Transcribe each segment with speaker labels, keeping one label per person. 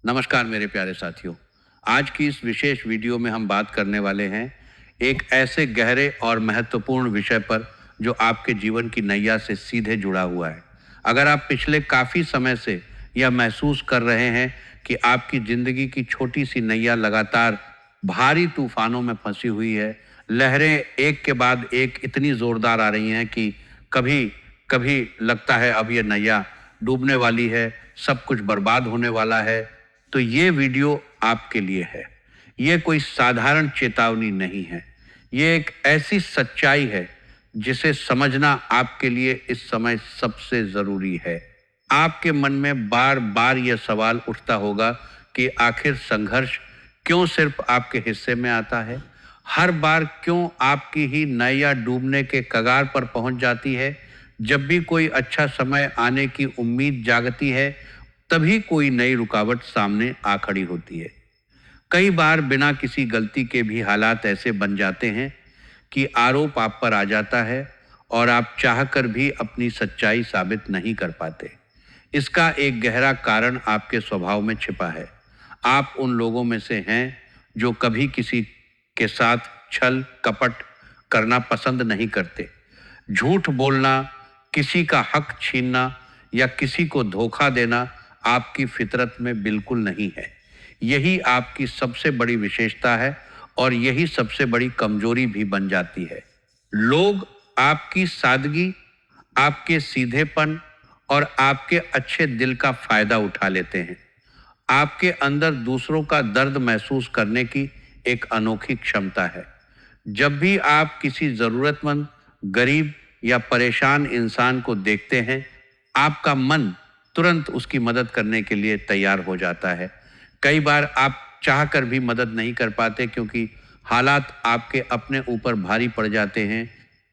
Speaker 1: नमस्कार मेरे प्यारे साथियों। आज की इस विशेष वीडियो में हम बात करने वाले हैं एक ऐसे गहरे और महत्वपूर्ण विषय पर जो आपके जीवन की नैया से सीधे जुड़ा हुआ है। अगर आप पिछले काफ़ी समय से यह महसूस कर रहे हैं कि आपकी ज़िंदगी की छोटी सी नैया लगातार भारी तूफानों में फंसी हुई है, लहरें एक के बाद एक इतनी ज़ोरदार आ रही हैं कि कभी कभी लगता है अब ये नैया डूबने वाली है, सब कुछ बर्बाद होने वाला है, तो ये वीडियो आपके लिए है। ये कोई साधारण चेतावनी नहीं है। ये एक ऐसी सच्चाई है जिसे समझना आपके लिए इस समय सबसे ज़रूरी है। आपके मन में बार-बार यह सवाल उठता होगा कि आखिर संघर्ष क्यों सिर्फ आपके हिस्से में आता है? हर बार क्यों आपकी ही नैया डूबने के कगार पर पहुंच जाती है? जब भी कोई अच्छा समय आने की उम्मीद जागती है, तभी कोई नई रुकावट सामने आ खड़ी होती है। कई बार बिना किसी गलती के भी हालात ऐसे बन जाते हैं कि आरोप आप पर आ जाता है और आप चाहकर भी अपनी सच्चाई साबित नहीं कर पाते। इसका एक गहरा कारण आपके स्वभाव में छिपा है। आप उन लोगों में से हैं जो कभी किसी के साथ छल कपट करना पसंद नहीं करते। झूठ बोलना, किसी का हक छीनना या किसी को धोखा देना आपकी फितरत में बिल्कुल नहीं है। यही आपकी सबसे बड़ी विशेषता है और यही सबसे बड़ी कमजोरी भी बन जाती है। लोग आपकी सादगी, आपके सीधेपन और आपके अच्छे दिल का फायदा उठा लेते हैं। आपके अंदर दूसरों का दर्द महसूस करने की एक अनोखी क्षमता है। जब भी आप किसी ज़रूरतमंद, गरीब या परेशान इंसान को देखते हैं, आपका मन तुरंत उसकी मदद करने के लिए तैयार हो जाता है। कई बार आप चाहकर भी मदद नहीं कर पाते क्योंकि हालात आपके अपने ऊपर भारी पड़ जाते हैं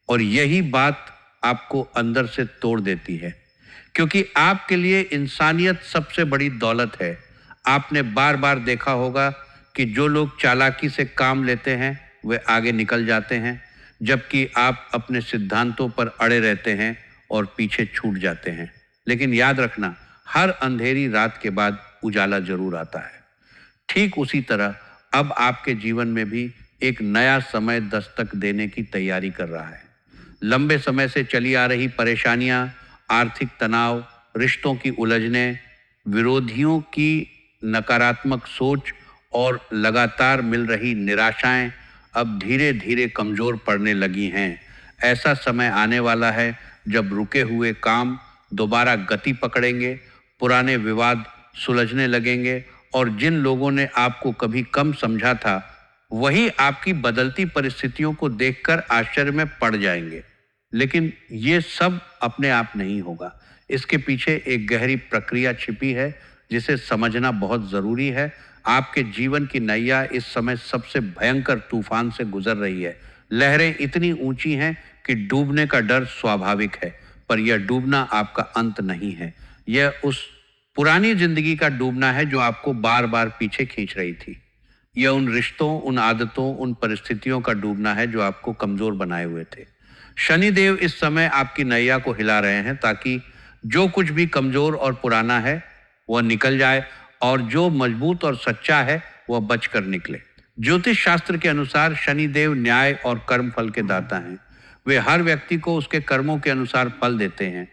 Speaker 1: और यही बात आपको अंदर से तोड़ देती है। क्योंकि आपके लिए इंसानियत सबसे बड़ी दौलत है। आपने बार-बार देखा होगा कि जो लोग चालाकी से काम लेते हैं, वे आगे निकल जाते हैं, जबकि आप अपने सिद्धांतों पर अड़े रहते हैं और पीछे छूट जाते हैं। लेकिन याद रखना, हर अंधेरी रात के बाद उजाला ज़रूर आता है। ठीक उसी तरह अब आपके जीवन में भी एक नया समय दस्तक देने की तैयारी कर रहा है। लंबे समय से चली आ रही परेशानियां, आर्थिक तनाव, रिश्तों की उलझनें, विरोधियों की नकारात्मक सोच और लगातार मिल रही निराशाएं अब धीरे धीरे कमज़ोर पड़ने लगी हैं। ऐसा समय आने वाला है जब रुके हुए काम दोबारा गति पकड़ेंगे, पुराने विवाद सुलझने लगेंगे और जिन लोगों ने आपको कभी कम समझा था, वही आपकी बदलती परिस्थितियों को देखकर आश्चर्य में पड़ जाएंगे। लेकिन ये सब अपने आप नहीं होगा। इसके पीछे एक गहरी प्रक्रिया छिपी है जिसे समझना बहुत ज़रूरी है। आपके जीवन की नैया इस समय सबसे भयंकर तूफान से गुजर रही है। लहरें इतनी ऊंची हैं कि डूबने का डर स्वाभाविक है, पर यह डूबना आपका अंत नहीं है। यह उस पुरानी जिंदगी का डूबना है जो आपको बार बार पीछे खींच रही थी। यह उन रिश्तों, उन आदतों, उन परिस्थितियों का डूबना है जो आपको कमज़ोर बनाए हुए थे। शनिदेव इस समय आपकी नैया को हिला रहे हैं ताकि जो कुछ भी कमज़ोर और पुराना है, वह निकल जाए और जो मजबूत और सच्चा है, वह बचकर निकले। ज्योतिष शास्त्र के अनुसार शनिदेव न्याय और कर्म फल के दाता हैं। वे हर व्यक्ति को उसके कर्मों के अनुसार फल देते हैं।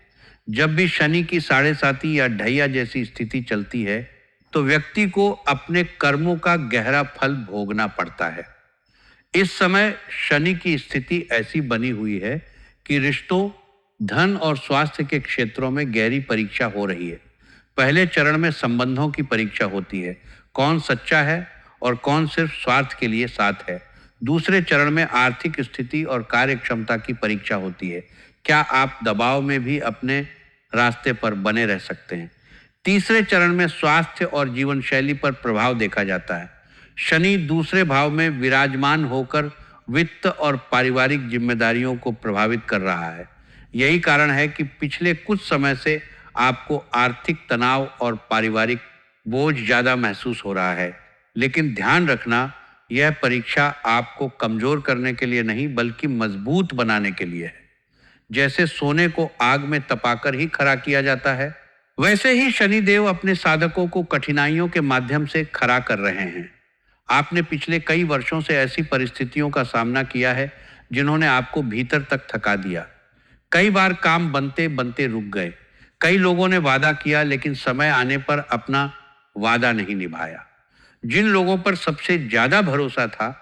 Speaker 1: जब भी शनि की साढ़े साती या ढैया जैसी स्थिति चलती है, तो व्यक्ति को अपने कर्मों का गहरा फल भोगना पड़ता है। इस समय शनि की स्थिति ऐसी बनी हुई है कि रिश्तों, धन और स्वास्थ्य के क्षेत्रों में गहरी परीक्षा हो रही है। पहले चरण में संबंधों की परीक्षा होती है, कौन सच्चा है और कौन सिर्फ स्वार्थ के लिए साथ है। दूसरे चरण में आर्थिक स्थिति और कार्य क्षमता की परीक्षा होती है, क्या आप दबाव में भी अपने रास्ते पर बने रह सकते हैं। तीसरे चरण में स्वास्थ्य और जीवन शैली पर प्रभाव देखा जाता है। शनि दूसरे भाव में विराजमान होकर वित्त और पारिवारिक जिम्मेदारियों को प्रभावित कर रहा है। यही कारण है कि पिछले कुछ समय से आपको आर्थिक तनाव और पारिवारिक बोझ ज़्यादा महसूस हो रहा है। लेकिन ध्यान रखना, यह परीक्षा आपको कमज़ोर करने के लिए नहीं बल्कि मजबूत बनाने के लिए है। जैसे सोने को आग में तपाकर ही खरा किया जाता है, वैसे ही शनिदेव अपने साधकों को कठिनाइयों के माध्यम से खड़ा कर रहे हैं। आपने पिछले कई वर्षों से ऐसी परिस्थितियों का सामना किया है जिन्होंने आपको भीतर तक थका दिया। कई बार काम बनते बनते रुक गए। कई लोगों ने वादा किया लेकिन समय आने पर अपना वादा नहीं निभाया। जिन लोगों पर सबसे ज्यादा भरोसा था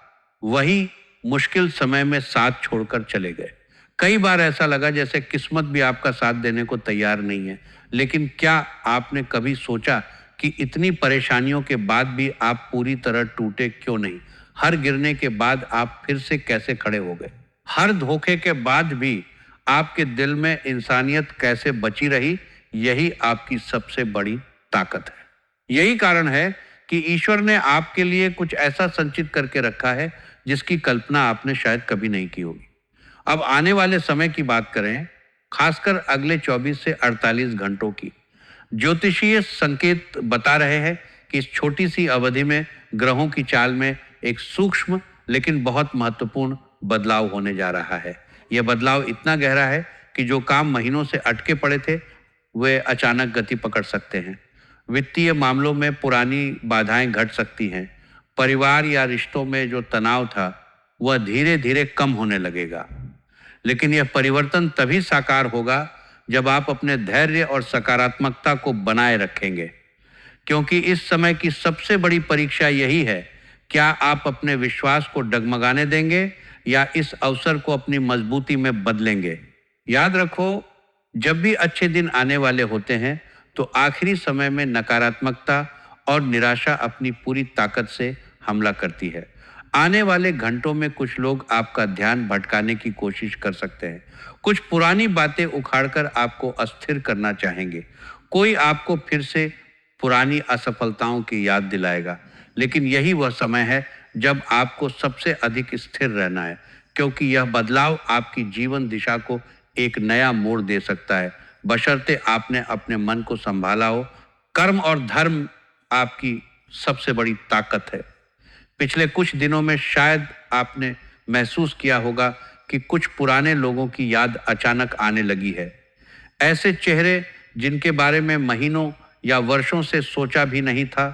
Speaker 1: वही मुश्किल समय में साथ छोड़कर चले गए। कई बार ऐसा लगा जैसे किस्मत भी आपका साथ देने को तैयार नहीं है। लेकिन क्या आपने कभी सोचा कि इतनी परेशानियों के बाद भी आप पूरी तरह टूटे क्यों नहीं? हर गिरने के बाद आप फिर से कैसे खड़े हो गए? हर धोखे के बाद भी आपके दिल में इंसानियत कैसे बची रही? यही आपकी सबसे बड़ी ताकत है। यही कारण है कि ईश्वर ने आपके लिए कुछ ऐसा संचित करके रखा है जिसकी कल्पना आपने शायद कभी नहीं की होगी। अब आने वाले समय की बात करें, खासकर अगले 24 से 48 घंटों की। ज्योतिषीय संकेत बता रहे हैं कि इस छोटी सी अवधि में ग्रहों की चाल में एक सूक्ष्म लेकिन बहुत महत्वपूर्ण बदलाव होने जा रहा है। यह बदलाव इतना गहरा है कि जो काम महीनों से अटके पड़े थे वे अचानक गति पकड़ सकते हैं। वित्तीय मामलों में पुरानी बाधाएं घट सकती हैं। परिवार या रिश्तों में जो तनाव था वह धीरे धीरे कम होने लगेगा। लेकिन यह परिवर्तन तभी साकार होगा जब आप अपने धैर्य और सकारात्मकता को बनाए रखेंगे, क्योंकि इस समय की सबसे बड़ी परीक्षा यही है, क्या आप अपने विश्वास को डगमगाने देंगे या इस अवसर को अपनी मजबूती में बदलेंगे। याद रखो, जब भी अच्छे दिन आने वाले होते हैं तो आखिरी समय में नकारात्मकता और निराशा अपनी पूरी ताकत से हमला करती है। आने वाले घंटों में कुछ लोग आपका ध्यान भटकाने की कोशिश कर सकते हैं। कुछ पुरानी बातें उखाड़कर आपको अस्थिर करना चाहेंगे। कोई आपको फिर से पुरानी असफलताओं की याद दिलाएगा। लेकिन यही वह समय है जब आपको सबसे अधिक स्थिर रहना है, क्योंकि यह बदलाव आपकी जीवन दिशा को एक नया मोड़ दे सकता है, बशर्ते आपने अपने मन को संभाला हो। कर्म और धर्म आपकी सबसे बड़ी ताकत है। पिछले कुछ दिनों में शायद आपने महसूस किया होगा कि कुछ पुराने लोगों की याद अचानक आने लगी है। ऐसे चेहरे जिनके बारे में महीनों या वर्षों से सोचा भी नहीं था,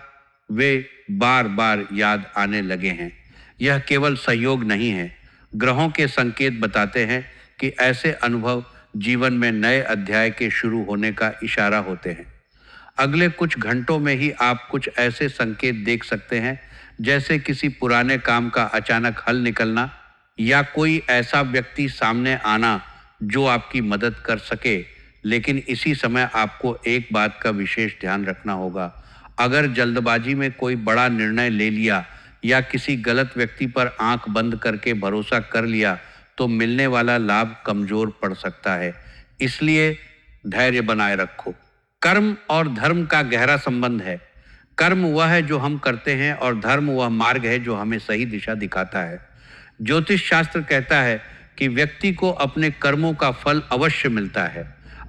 Speaker 1: वे बार बार याद आने लगे हैं। यह केवल सहयोग नहीं है, ग्रहों के संकेत बताते हैं कि ऐसे अनुभव जीवन में नए अध्याय के शुरू होने का इशारा होते हैं। अगले कुछ घंटों में ही आप कुछ ऐसे संकेत देख सकते हैं जैसे किसी पुराने काम का अचानक हल निकलना या कोई ऐसा व्यक्ति सामने आना जो आपकी मदद कर सके। लेकिन इसी समय आपको एक बात का विशेष ध्यान रखना होगा। अगर जल्दबाजी में कोई बड़ा निर्णय ले लिया या किसी गलत व्यक्ति पर आंख बंद करके भरोसा कर लिया तो मिलने वाला लाभ कमजोर पड़ सकता है। इसलिए धैर्य बनाए रखो। कर्म और धर्म का गहरा संबंध है। कर्म वह है जो हम करते हैं और धर्म वह मार्ग है जो हमें सही दिशा दिखाता है। ज्योतिष शास्त्र कहता है कि व्यक्ति को अपने कर्मों का फल अवश्य मिलता है।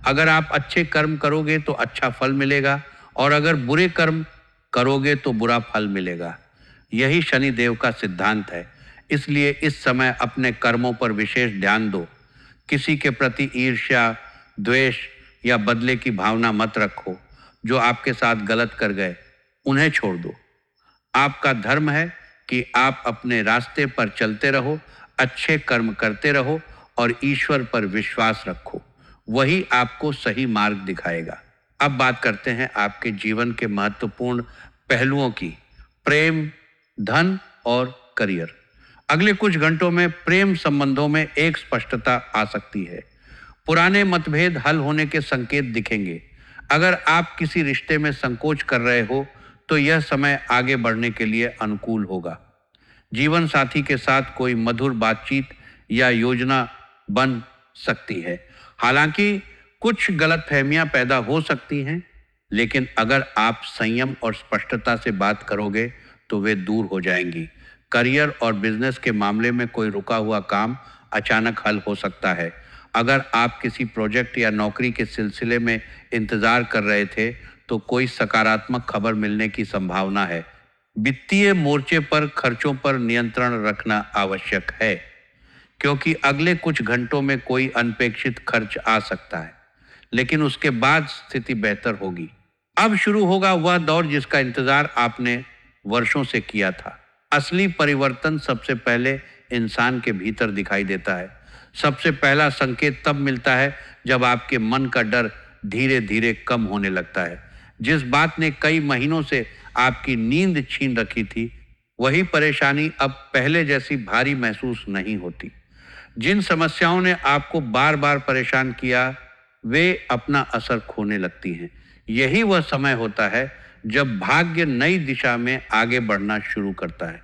Speaker 1: अगर आप अच्छे कर्म करोगे तो अच्छा फल मिलेगा और अगर बुरे कर्म करोगे तो बुरा फल मिलेगा। यही शनिदेव का सिद्धांत है। इसलिए इस समय अपने कर्मों पर विशेष ध्यान दो। किसी के प्रति ईर्ष्या, द्वेष या बदले की भावना मत रखो। जो आपके साथ गलत कर गए उन्हें छोड़ दो। आपका धर्म है कि आप अपने रास्ते पर चलते रहो, अच्छे कर्म करते रहो और ईश्वर पर विश्वास रखो। वही आपको सही मार्ग दिखाएगा। अब बात करते हैं आपके जीवन के महत्वपूर्ण पहलुओं की। प्रेम, धन और करियर। अगले कुछ घंटों में प्रेम संबंधों में एक स्पष्टता आ सकती है। पुराने मतभेद हल होने के संकेत दिखेंगे। अगर आप किसी रिश्ते में संकोच कर रहे हो तो यह समय आगे बढ़ने के लिए अनुकूल होगा। जीवन साथी के साथ कोई मधुर बातचीत या योजना बन सकती है। हालांकि कुछ गलतफहमियां पैदा हो सकती हैं, लेकिन अगर आप संयम और स्पष्टता से बात करोगे तो वे दूर हो जाएंगी। करियर और बिजनेस के मामले में कोई रुका हुआ काम अचानक हल हो सकता है। अगर आप किसी प्रोजेक्ट या नौकरी के सिलसिले में इंतजार कर रहे थे तो कोई सकारात्मक खबर मिलने की संभावना है। वित्तीय मोर्चे पर खर्चों पर नियंत्रण रखना आवश्यक है, क्योंकि अगले कुछ घंटों में कोई अनपेक्षित खर्च आ सकता है। लेकिन उसके बाद स्थिति बेहतर होगी। अब शुरू होगा वह दौर जिसका इंतजार आपने वर्षों से किया था। असली परिवर्तन सबसे पहले इंसान के भीतर दिखाई देता है। सबसे पहला संकेत तब मिलता है जब आपके मन का डर धीरे धीरे कम होने लगता है। जिस बात ने कई महीनों से आपकी नींद छीन रखी थी, वही परेशानी अब पहले जैसी भारी महसूस नहीं होती। जिन समस्याओं ने आपको बार बार परेशान किया, वे अपना असर खोने लगती हैं। यही वह समय होता है जब भाग्य नई दिशा में आगे बढ़ना शुरू करता है।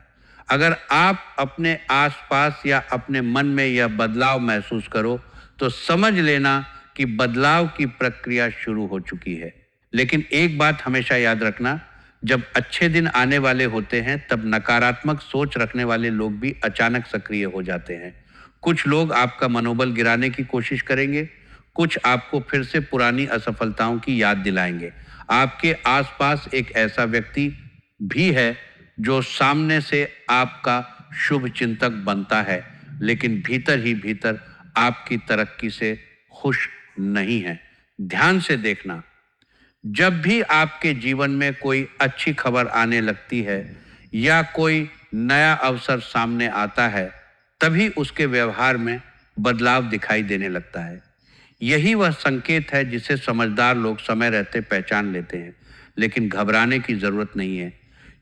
Speaker 1: अगर आप अपने आसपास या अपने मन में यह बदलाव महसूस करो, तो समझ लेना कि बदलाव की प्रक्रिया शुरू हो चुकी है। लेकिन एक बात हमेशा याद रखना, जब अच्छे दिन आने वाले होते हैं, तब नकारात्मक सोच रखने वाले लोग भी अचानक सक्रिय हो जाते हैं। कुछ लोग आपका मनोबल गिराने की कोशिश करेंगे, कुछ आपको फिर से पुरानी असफलताओं की याद दिलाएंगे। आपके आसपास एक ऐसा व्यक्ति भी है जो सामने से आपका शुभ चिंतक बनता है, लेकिन भीतर ही भीतर आपकी तरक्की से खुश नहीं है। ध्यान से देखना, जब भी आपके जीवन में कोई अच्छी खबर आने लगती है या कोई नया अवसर सामने आता है, तभी उसके व्यवहार में बदलाव दिखाई देने लगता है। यही वह संकेत है जिसे समझदार लोग समय रहते पहचान लेते हैं। लेकिन घबराने की जरूरत नहीं है,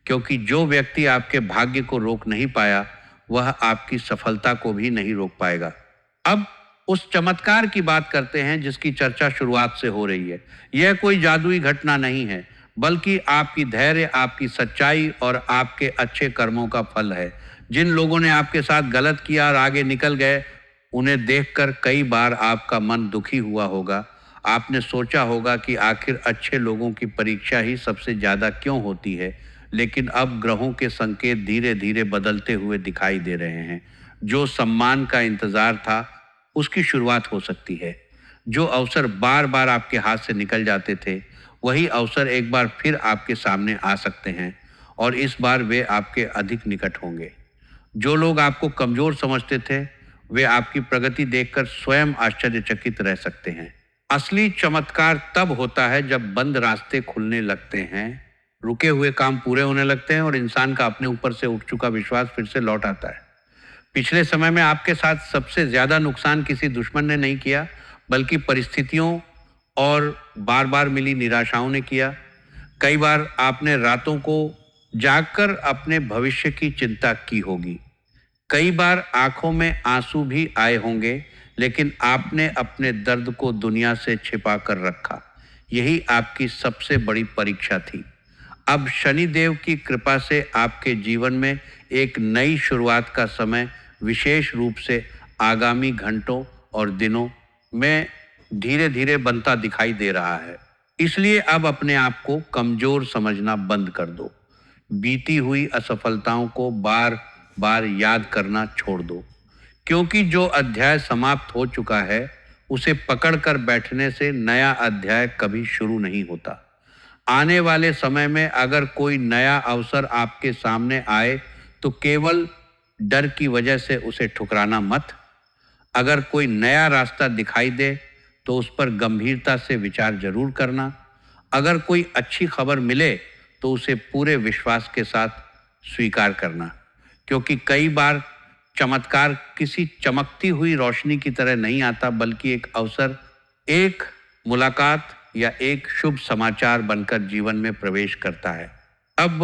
Speaker 1: क्योंकि जो व्यक्ति आपके भाग्य को रोक नहीं पाया, वह आपकी सफलता को भी नहीं रोक पाएगा। अब उस चमत्कार की बात करते हैं जिसकी चर्चा शुरुआत से हो रही है। यह कोई जादुई घटना नहीं है, बल्कि आपकी धैर्य, आपकी सच्चाई और आपके अच्छे कर्मों का फल है। जिन लोगों ने आपके साथ गलत किया और आगे निकल गए, उन्हें देखकर कई बार आपका मन दुखी हुआ होगा। आपने सोचा होगा कि आखिर अच्छे लोगों की परीक्षा ही सबसे ज़्यादा क्यों होती है। लेकिन अब ग्रहों के संकेत धीरे धीरे बदलते हुए दिखाई दे रहे हैं। जो सम्मान का इंतजार था, उसकी शुरुआत हो सकती है। जो अवसर बार बार आपके हाथ से निकल जाते थे, वही अवसर एक बार फिर आपके सामने आ सकते हैं, और इस बार वे आपके अधिक निकट होंगे। जो लोग आपको कमजोर समझते थे, वे आपकी प्रगति देखकर स्वयं आश्चर्यचकित रह सकते हैं। असली चमत्कार तब होता है जब बंद रास्ते खुलने लगते हैं, रुके हुए काम पूरे होने लगते हैं और इंसान का अपने ऊपर से उठ चुका विश्वास फिर से लौट आता है। पिछले समय में आपके साथ सबसे ज्यादा नुकसान किसी दुश्मन ने नहीं किया, बल्कि परिस्थितियों और बार बार मिली निराशाओं ने किया। कई बार आपने रातों को जागकर अपने भविष्य की चिंता की होगी। कई बार आंखों में आंसू भी आए होंगे, लेकिन आपने अपने दर्द को दुनिया से छिपा कर रखा। यही आपकी सबसे बड़ी परीक्षा थी। अब शनिदेव की कृपा से आपके जीवन में एक नई शुरुआत का समय विशेष रूप से आगामी घंटों और दिनों में धीरे धीरे बनता दिखाई दे रहा है। इसलिए अब अपने आप को कमजोर समझना बंद कर दो। बीती हुई असफलताओं को बार बार याद करना छोड़ दो, क्योंकि जो अध्याय समाप्त हो चुका है, उसे पकड़कर बैठने से नया अध्याय कभी शुरू नहीं होता। आने वाले समय में अगर कोई नया अवसर आपके सामने आए, तो केवल डर की वजह से उसे ठुकराना मत। अगर कोई नया रास्ता दिखाई दे, तो उस पर गंभीरता से विचार जरूर करना। अगर कोई अच्छी खबर मिले, तो उसे पूरे विश्वास के साथ स्वीकार करना, क्योंकि कई बार चमत्कार किसी चमकती हुई रोशनी की तरह नहीं आता, बल्कि एक अवसर, एक मुलाकात या एक शुभ समाचार बनकर जीवन में प्रवेश करता है। अब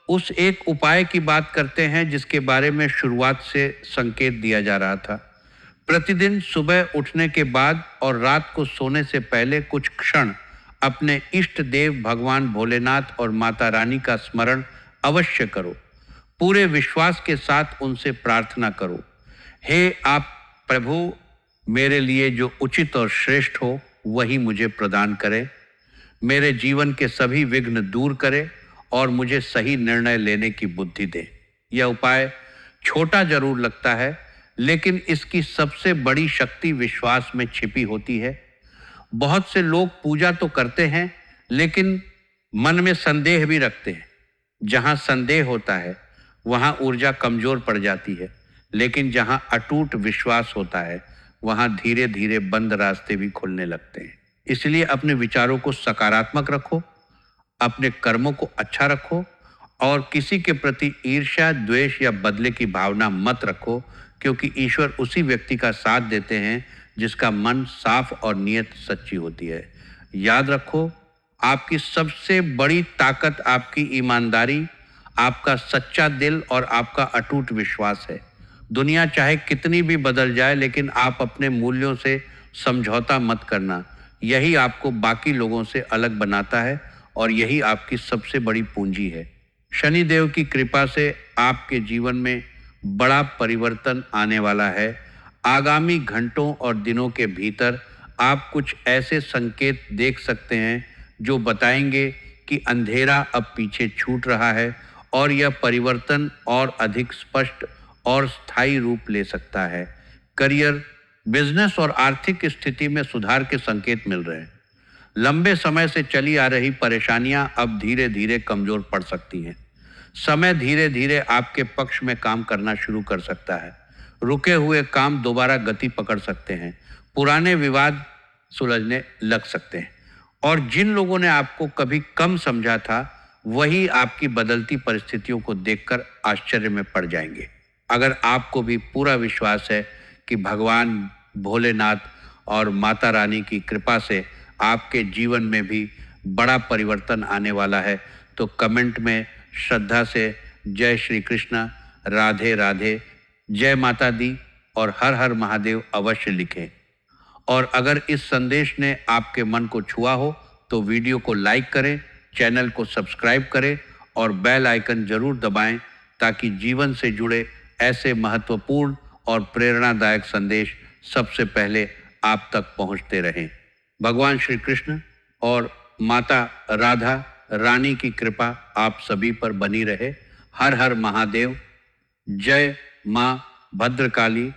Speaker 1: उस एक उपाय की बात करते हैं जिसके बारे में शुरुआत से संकेत दिया जा रहा था। प्रतिदिन सुबह उठने के बाद और रात को सोने से पहले कुछ क्षण अपने इष्ट देव भगवान भोलेनाथ और माता रानी का स्मरण अवश्य करो। पूरे विश्वास के साथ उनसे प्रार्थना करो, हे आप प्रभु, मेरे लिए जो उचित और श्रेष्ठ हो वही मुझे प्रदान करे। मेरे जीवन के सभी विघ्न दूर करे और मुझे सही निर्णय लेने की बुद्धि दे। यह उपाय छोटा जरूर लगता है, लेकिन इसकी सबसे बड़ी शक्ति विश्वास में छिपी होती है। बहुत से लोग पूजा तो करते हैं, लेकिन मन में संदेह भी रखते हैं। जहां संदेह होता है, वहां ऊर्जा कमजोर पड़ जाती है, लेकिन जहां अटूट विश्वास होता है, वहां धीरे धीरे बंद रास्ते भी खुलने लगते हैं। इसलिए अपने विचारों को सकारात्मक रखो, अपने कर्मों को अच्छा रखो और किसी के प्रति ईर्ष्या, द्वेष या बदले की भावना मत रखो, क्योंकि ईश्वर उसी व्यक्ति का साथ देते हैं जिसका मन साफ और नीयत सच्ची होती है। याद रखो, आपकी सबसे बड़ी ताकत आपकी ईमानदारी, आपका सच्चा दिल और आपका अटूट विश्वास है। दुनिया चाहे कितनी भी बदल जाए, लेकिन आप अपने मूल्यों से समझौता मत करना। यही आपको बाकी लोगों से अलग बनाता है और यही आपकी सबसे बड़ी पूंजी है। शनिदेव की कृपा से आपके जीवन में बड़ा परिवर्तन आने वाला है। आगामी घंटों और दिनों के भीतर आप कुछ ऐसे संकेत देख सकते हैं जो बताएंगे कि अंधेरा अब पीछे छूट रहा है और यह परिवर्तन और अधिक स्पष्ट और स्थायी रूप ले सकता है। करियर, बिजनेस और आर्थिक स्थिति में सुधार के संकेत मिल रहे हैं। लंबे समय से चली आ रही परेशानियां अब धीरे धीरे कमजोर पड़ सकती हैं। समय धीरे धीरे आपके पक्ष में काम करना शुरू कर सकता है। रुके हुए काम दोबारा गति पकड़ सकते हैं। पुराने विवाद सुलझने लग सकते हैं और जिन लोगों ने आपको कभी कम समझा था, वही आपकी बदलती परिस्थितियों को देखकर आश्चर्य में पड़ जाएंगे। अगर आपको भी पूरा विश्वास है कि भगवान भोलेनाथ और माता रानी की कृपा से आपके जीवन में भी बड़ा परिवर्तन आने वाला है, तो कमेंट में श्रद्धा से जय श्री कृष्ण, राधे राधे, जय माता दी और हर हर महादेव अवश्य लिखें। और अगर इस संदेश ने आपके मन को छुआ हो तो वीडियो को लाइक करें, चैनल को सब्सक्राइब करें और बेल आइकन जरूर दबाएं, ताकि जीवन से जुड़े ऐसे महत्वपूर्ण और प्रेरणादायक संदेश सबसे पहले आप तक पहुंचते रहें। भगवान श्री कृष्ण और माता राधा रानी की कृपा आप सभी पर बनी रहे। हर हर महादेव। जय मां भद्रकाली।